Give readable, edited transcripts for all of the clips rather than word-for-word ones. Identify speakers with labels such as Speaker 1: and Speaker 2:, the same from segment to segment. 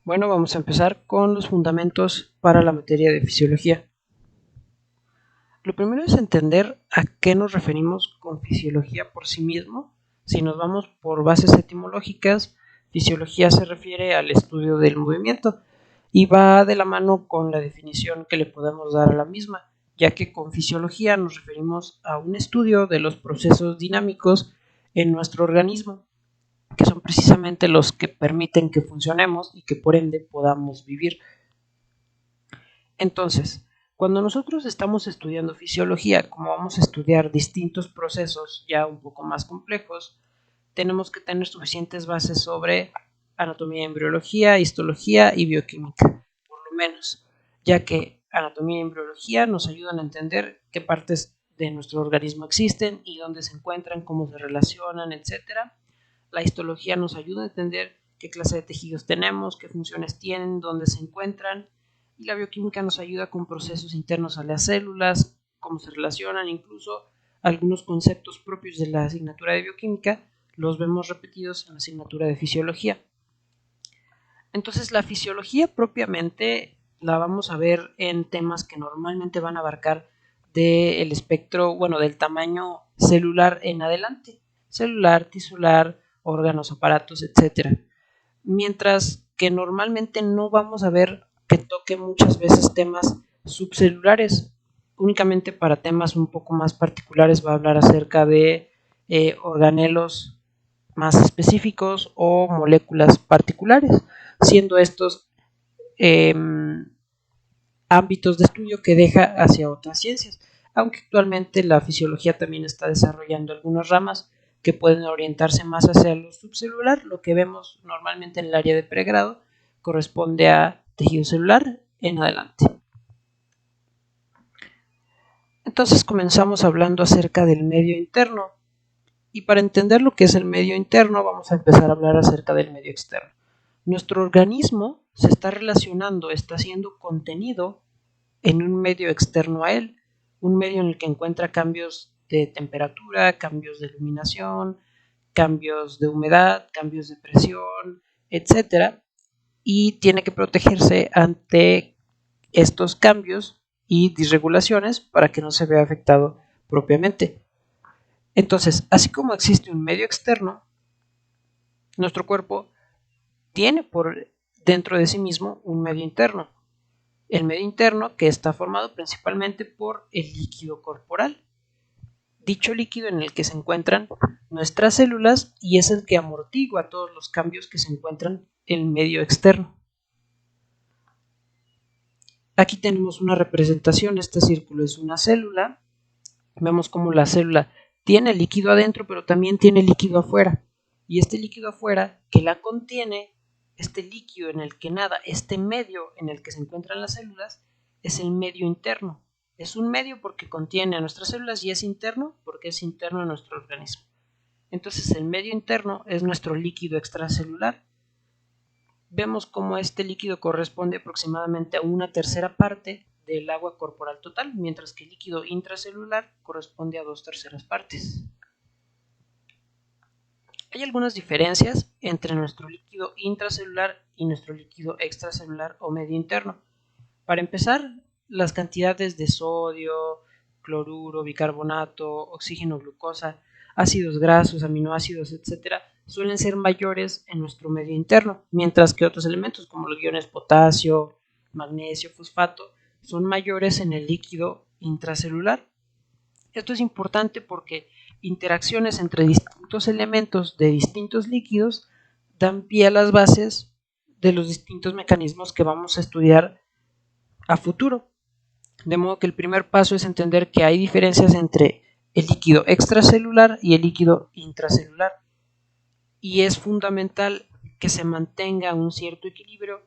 Speaker 1: Bueno, vamos a empezar con los fundamentos para la materia de fisiología. Lo primero es entender a qué nos referimos con fisiología por sí mismo. Si nos vamos por bases etimológicas, fisiología se refiere al estudio del movimiento y va de la mano con la definición que le podemos dar a la misma, ya que con fisiología nos referimos a un estudio de los procesos dinámicos en nuestro organismo, que son precisamente los que permiten que funcionemos y que por ende podamos vivir. Entonces, cuando nosotros estamos estudiando fisiología, como vamos a estudiar distintos procesos ya un poco más complejos, tenemos que tener suficientes bases sobre anatomía, embriología, histología y bioquímica, por lo menos, ya que anatomía y embriología nos ayudan a entender qué partes de nuestro organismo existen y dónde se encuentran, cómo se relacionan, etcétera. La histología nos ayuda a entender qué clase de tejidos tenemos, qué funciones tienen, dónde se encuentran, y la bioquímica nos ayuda con procesos internos a las células, cómo se relacionan, incluso algunos conceptos propios de la asignatura de bioquímica los vemos repetidos en la asignatura de fisiología. Entonces, la fisiología propiamente la vamos a ver en temas que normalmente van a abarcar del espectro, bueno, del tamaño celular en adelante, celular, tisular, órganos, aparatos, etcétera. Mientras que normalmente no vamos a ver que toque muchas veces temas subcelulares. Únicamente para temas un poco más particulares va a hablar acerca de organelos más específicos o moléculas particulares, siendo estos eh, ámbitos de estudio que deja hacia otras ciencias, aunque actualmente la fisiología también está desarrollando algunas ramas que pueden orientarse más hacia lo subcelular. Lo que vemos normalmente en el área de pregrado corresponde a tejido celular en adelante. Entonces comenzamos hablando acerca del medio interno, y para entender lo que es el medio interno vamos a empezar a hablar acerca del medio externo. Nuestro organismo se está relacionando, está siendo contenido en un medio externo a él, un medio en el que encuentra cambios de temperatura, cambios de iluminación, cambios de humedad, cambios de presión, etcétera, y tiene que protegerse ante estos cambios y disregulaciones para que no se vea afectado propiamente. Entonces, así como existe un medio externo, nuestro cuerpo tiene por dentro de sí mismo un medio interno. El medio interno que está formado principalmente por el líquido corporal. Dicho líquido en el que se encuentran nuestras células y es el que amortigua todos los cambios que se encuentran en el medio externo. Aquí tenemos una representación, este círculo es una célula. Vemos cómo la célula tiene líquido adentro, pero también tiene líquido afuera. Y este líquido afuera que la contiene, este líquido en el que nada, este medio en el que se encuentran las células, es el medio interno. Es un medio porque contiene a nuestras células y es interno porque es interno a nuestro organismo. Entonces el medio interno es nuestro líquido extracelular. Vemos cómo este líquido corresponde aproximadamente a una tercera parte del agua corporal total, mientras que el líquido intracelular corresponde a 2/3 partes. Hay algunas diferencias entre nuestro líquido intracelular y nuestro líquido extracelular o medio interno. Para empezar, las cantidades de sodio, cloruro, bicarbonato, oxígeno, glucosa, ácidos grasos, aminoácidos, etcétera, suelen ser mayores en nuestro medio interno, mientras que otros elementos como los iones potasio, magnesio, fosfato, son mayores en el líquido intracelular. Esto es importante porque interacciones entre distintos elementos de distintos líquidos dan pie a las bases de los distintos mecanismos que vamos a estudiar a futuro. De modo que el primer paso es entender que hay diferencias entre el líquido extracelular y el líquido intracelular. Y es fundamental que se mantenga un cierto equilibrio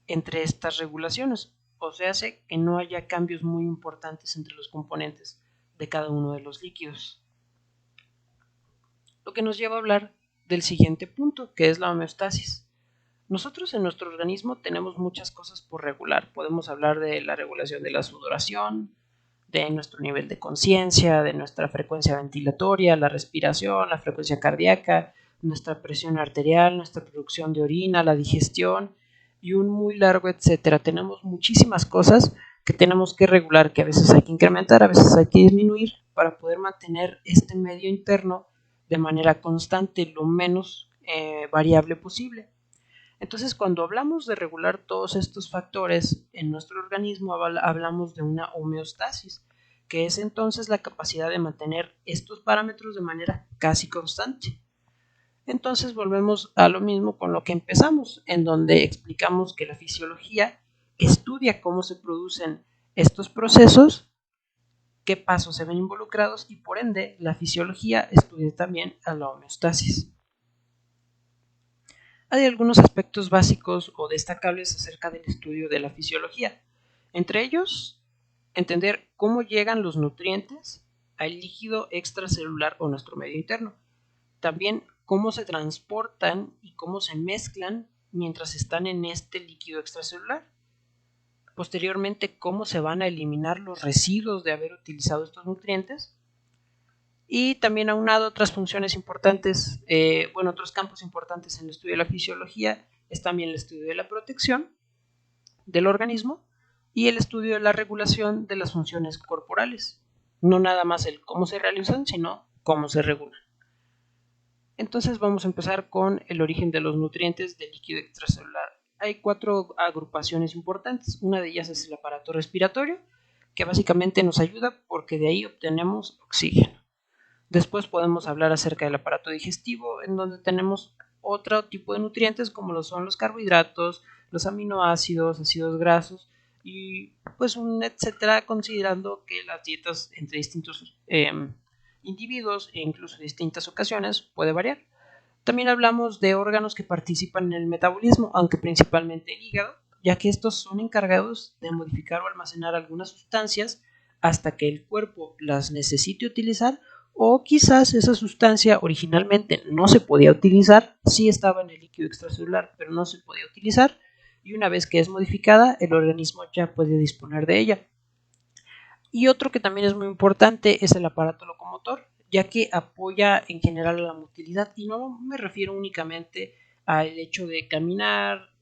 Speaker 1: entre estas regulaciones, o sea, que no haya cambios muy importantes entre los componentes de cada uno de los líquidos. Lo que nos lleva a hablar del siguiente punto, que es la homeostasis. Nosotros en nuestro organismo tenemos muchas cosas por regular. Podemos hablar de la regulación de la sudoración, de nuestro nivel de conciencia, de nuestra frecuencia ventilatoria, la respiración, la frecuencia cardíaca, nuestra presión arterial, nuestra producción de orina, la digestión, y un muy largo etcétera. Tenemos muchísimas cosas que tenemos que regular, que a veces hay que incrementar, a veces hay que disminuir para poder mantener este medio interno de manera constante, lo menos variable posible. Entonces, cuando hablamos de regular todos estos factores en nuestro organismo, hablamos de una homeostasis, que es entonces la capacidad de mantener estos parámetros de manera casi constante. Entonces volvemos a lo mismo con lo que empezamos, en donde explicamos que la fisiología estudia cómo se producen estos procesos, qué pasos se ven involucrados y por ende la fisiología estudia también a la homeostasis. Hay algunos aspectos básicos o destacables acerca del estudio de la fisiología. Entre ellos, entender cómo llegan los nutrientes al líquido extracelular o nuestro medio interno. También cómo se transportan y cómo se mezclan mientras están en este líquido extracelular. Posteriormente, cómo se van a eliminar los residuos de haber utilizado estos nutrientes. Y también aunado otras funciones importantes, otros campos importantes en el estudio de la fisiología es también el estudio de la protección del organismo y el estudio de la regulación de las funciones corporales. No nada más el cómo se realizan, sino cómo se regulan. Entonces vamos a empezar con el origen de los nutrientes del líquido extracelular. Hay 4 agrupaciones importantes. Una de ellas es el aparato respiratorio, que básicamente nos ayuda porque de ahí obtenemos oxígeno. Después podemos hablar acerca del aparato digestivo, en donde tenemos otro tipo de nutrientes como lo son los carbohidratos, los aminoácidos, ácidos grasos y pues un etcétera, considerando que las dietas entre distintos individuos e incluso en distintas ocasiones puede variar. También hablamos de órganos que participan en el metabolismo, aunque principalmente el hígado, ya que estos son encargados de modificar o almacenar algunas sustancias hasta que el cuerpo las necesite utilizar, o quizás esa sustancia originalmente no se podía utilizar, sí estaba en el líquido extracelular, pero no se podía utilizar, y una vez que es modificada, el organismo ya puede disponer de ella. Y otro que también es muy importante es el aparato locomotor, ya que apoya en general a la motilidad, y no me refiero únicamente al hecho de caminar,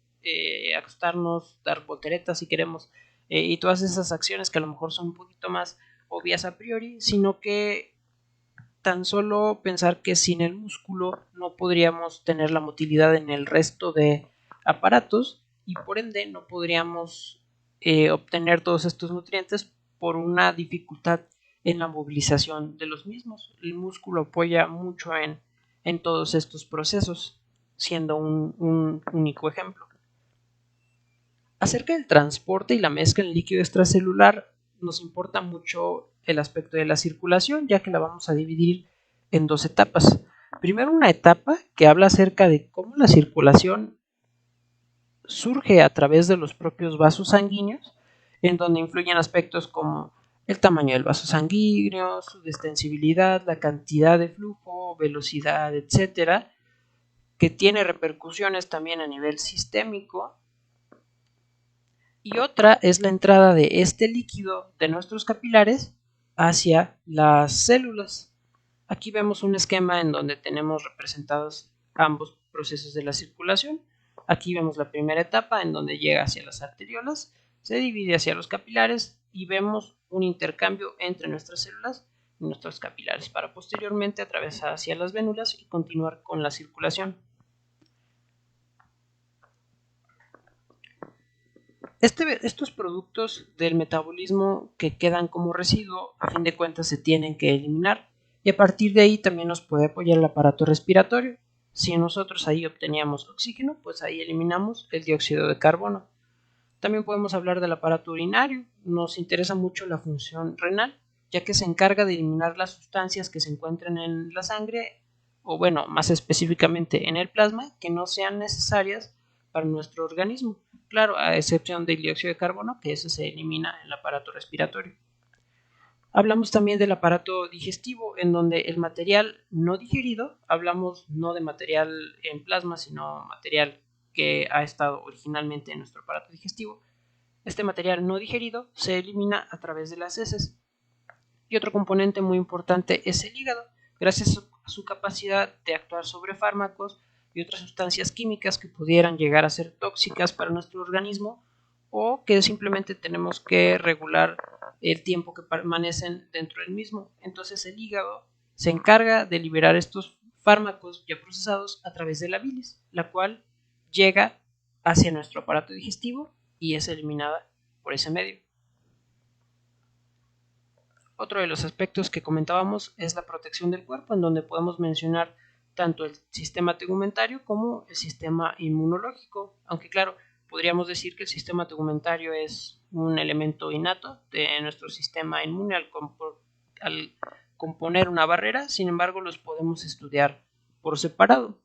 Speaker 1: acostarnos, dar volteretas si queremos, y todas esas acciones que a lo mejor son un poquito más obvias a priori, sino que tan solo pensar que sin el músculo no podríamos tener la motilidad en el resto de aparatos y por ende no podríamos obtener todos estos nutrientes por una dificultad en la movilización de los mismos. El músculo apoya mucho en todos estos procesos, siendo un único ejemplo. Acerca del transporte y la mezcla en líquido extracelular, nos importa mucho el aspecto de la circulación, ya que la vamos a dividir en 2 etapas. Primero, una etapa que habla acerca de cómo la circulación surge a través de los propios vasos sanguíneos, en donde influyen aspectos como el tamaño del vaso sanguíneo, su distensibilidad, la cantidad de flujo, velocidad, etcétera, que tiene repercusiones también a nivel sistémico. Y otra es la entrada de este líquido de nuestros capilares hacia las células. Aquí vemos un esquema en donde tenemos representados ambos procesos de la circulación. Aquí vemos la primera etapa en donde llega hacia las arteriolas, se divide hacia los capilares y vemos un intercambio entre nuestras células y nuestros capilares para posteriormente atravesar hacia las vénulas y continuar con la circulación. Estos productos del metabolismo que quedan como residuo, a fin de cuentas se tienen que eliminar y a partir de ahí también nos puede apoyar el aparato respiratorio. Si nosotros ahí obteníamos oxígeno, pues ahí eliminamos el dióxido de carbono. También podemos hablar del aparato urinario. Nos interesa mucho la función renal, ya que se encarga de eliminar las sustancias que se encuentran en la sangre, o bueno, más específicamente en el plasma, que no sean necesarias para nuestro organismo. Claro, a excepción del dióxido de carbono, que ese se elimina en el aparato respiratorio. Hablamos también del aparato digestivo, en donde el material no digerido, hablamos no de material en plasma, sino material que ha estado originalmente en nuestro aparato digestivo. Este material no digerido se elimina a través de las heces. Y otro componente muy importante es el hígado, gracias a su capacidad de actuar sobre fármacos y otras sustancias químicas que pudieran llegar a ser tóxicas para nuestro organismo, o que simplemente tenemos que regular el tiempo que permanecen dentro del mismo. Entonces el hígado se encarga de liberar estos fármacos ya procesados a través de la bilis, la cual llega hacia nuestro aparato digestivo y es eliminada por ese medio. Otro de los aspectos que comentábamos es la protección del cuerpo, en donde podemos mencionar tanto el sistema tegumentario como el sistema inmunológico, aunque claro, podríamos decir que el sistema tegumentario es un elemento innato de nuestro sistema inmune al componer una barrera. Sin embargo, los podemos estudiar por separado,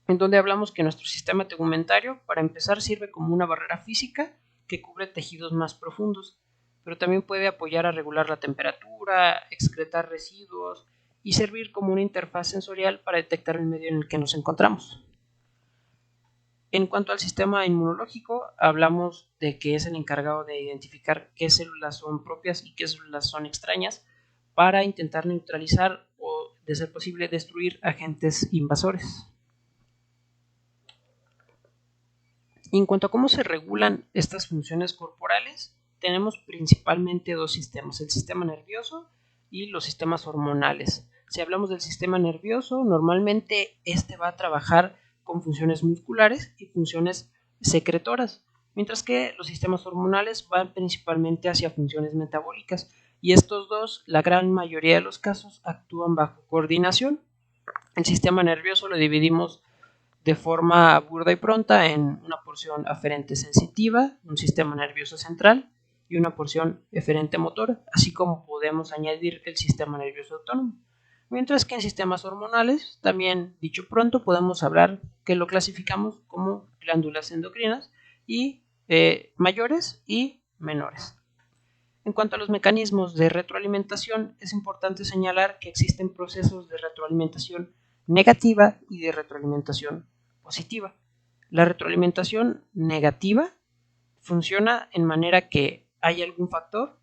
Speaker 1: en donde hablamos que nuestro sistema tegumentario, para empezar, sirve como una barrera física que cubre tejidos más profundos, pero también puede apoyar a regular la temperatura, excretar residuos y servir como una interfaz sensorial para detectar el medio en el que nos encontramos. En cuanto al sistema inmunológico, hablamos de que es el encargado de identificar qué células son propias y qué células son extrañas para intentar neutralizar o, de ser posible, destruir agentes invasores. Y en cuanto a cómo se regulan estas funciones corporales, tenemos principalmente dos sistemas, el sistema nervioso y los sistemas hormonales. Si hablamos del sistema nervioso, normalmente este va a trabajar con funciones musculares y funciones secretoras, mientras que los sistemas hormonales van principalmente hacia funciones metabólicas, y estos dos, la gran mayoría de los casos, actúan bajo coordinación. El sistema nervioso lo dividimos de forma burda y pronta en una porción aferente sensitiva, un sistema nervioso central y una porción eferente motora, así como podemos añadir el sistema nervioso autónomo. Mientras que en sistemas hormonales, también dicho pronto, podemos hablar que lo clasificamos como glándulas endocrinas y mayores y menores. En cuanto a los mecanismos de retroalimentación, es importante señalar que existen procesos de retroalimentación negativa y de retroalimentación positiva. La retroalimentación negativa funciona en manera que hay algún factor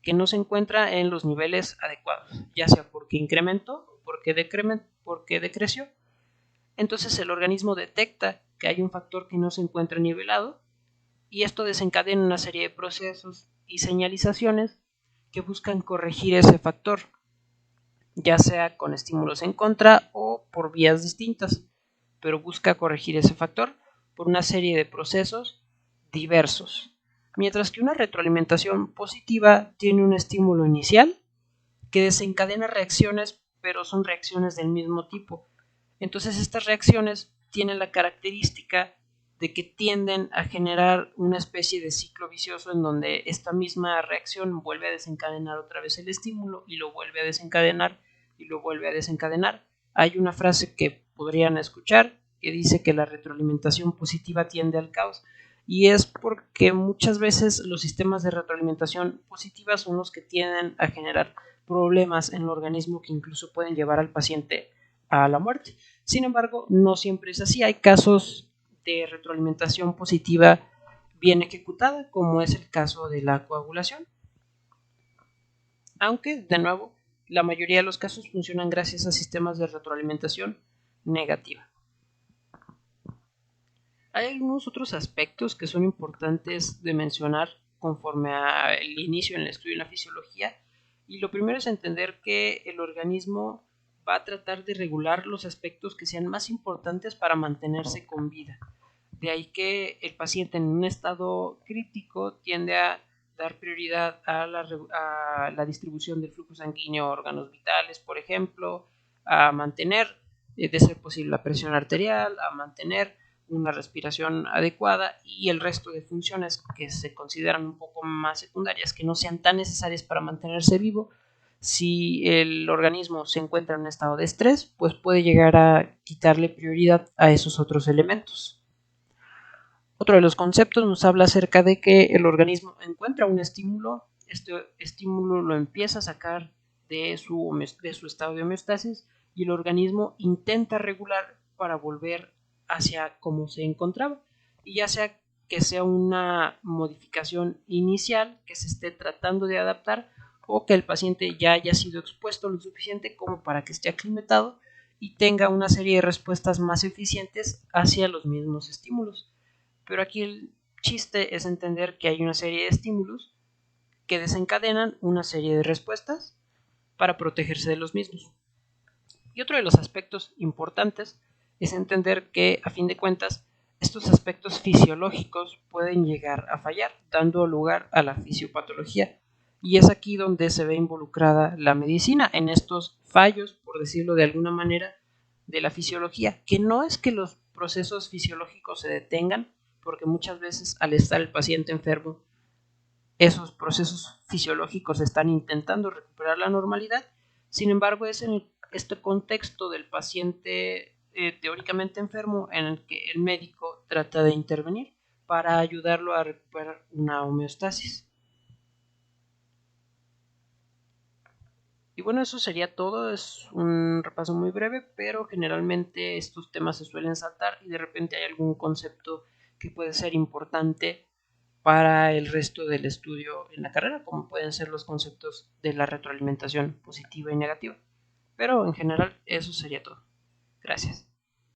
Speaker 1: que no se encuentra en los niveles adecuados, ya sea porque incrementó o porque decreció. Entonces el organismo detecta que hay un factor que no se encuentra nivelado y esto desencadena una serie de procesos y señalizaciones que buscan corregir ese factor, ya sea con estímulos en contra o por vías distintas, pero busca corregir ese factor por una serie de procesos diversos. Mientras que una retroalimentación positiva tiene un estímulo inicial que desencadena reacciones, pero son reacciones del mismo tipo. Entonces estas reacciones tienen la característica de que tienden a generar una especie de ciclo vicioso en donde esta misma reacción vuelve a desencadenar otra vez el estímulo y lo vuelve a desencadenar y lo vuelve a desencadenar. Hay una frase que podrían escuchar que dice que la retroalimentación positiva tiende al caos, y es porque muchas veces los sistemas de retroalimentación positiva son los que tienden a generar problemas en el organismo que incluso pueden llevar al paciente a la muerte. Sin embargo, no siempre es así. Hay casos de retroalimentación positiva bien ejecutada, como es el caso de la coagulación. Aunque, de nuevo, la mayoría de los casos funcionan gracias a sistemas de retroalimentación negativa. Hay algunos otros aspectos que son importantes de mencionar conforme al inicio en el estudio de la fisiología, y lo primero es entender que el organismo va a tratar de regular los aspectos que sean más importantes para mantenerse con vida. De ahí que el paciente en un estado crítico tiende a dar prioridad a la distribución del flujo sanguíneo a órganos vitales, por ejemplo, a mantener, de ser posible, la presión arterial, a mantener una respiración adecuada y el resto de funciones que se consideran un poco más secundarias, que no sean tan necesarias para mantenerse vivo. Si el organismo se encuentra en un estado de estrés, pues puede llegar a quitarle prioridad a esos otros elementos. Otro de los conceptos nos habla acerca de que el organismo encuentra un estímulo, este estímulo lo empieza a sacar de su estado de homeostasis y el organismo intenta regular para volver hacia como se encontraba, y ya sea que sea una modificación inicial que se esté tratando de adaptar o que el paciente ya haya sido expuesto lo suficiente como para que esté aclimatado y tenga una serie de respuestas más eficientes hacia los mismos estímulos. Pero aquí el chiste es entender que hay una serie de estímulos que desencadenan una serie de respuestas para protegerse de los mismos. Y otro de los aspectos importantes es entender que, a fin de cuentas, estos aspectos fisiológicos pueden llegar a fallar, dando lugar a la fisiopatología. Y es aquí donde se ve involucrada la medicina, en estos fallos, por decirlo de alguna manera, de la fisiología, que no es que los procesos fisiológicos se detengan, porque muchas veces al estar el paciente enfermo, esos procesos fisiológicos están intentando recuperar la normalidad. Sin embargo, es en este contexto del paciente teóricamente enfermo en el que el médico trata de intervenir para ayudarlo a recuperar una homeostasis. Y bueno, eso sería todo. Es un repaso muy breve, pero generalmente estos temas se suelen saltar y de repente hay algún concepto que puede ser importante para el resto del estudio en la carrera, como pueden ser los conceptos de la retroalimentación positiva y negativa. Pero en general eso sería todo. Gracias.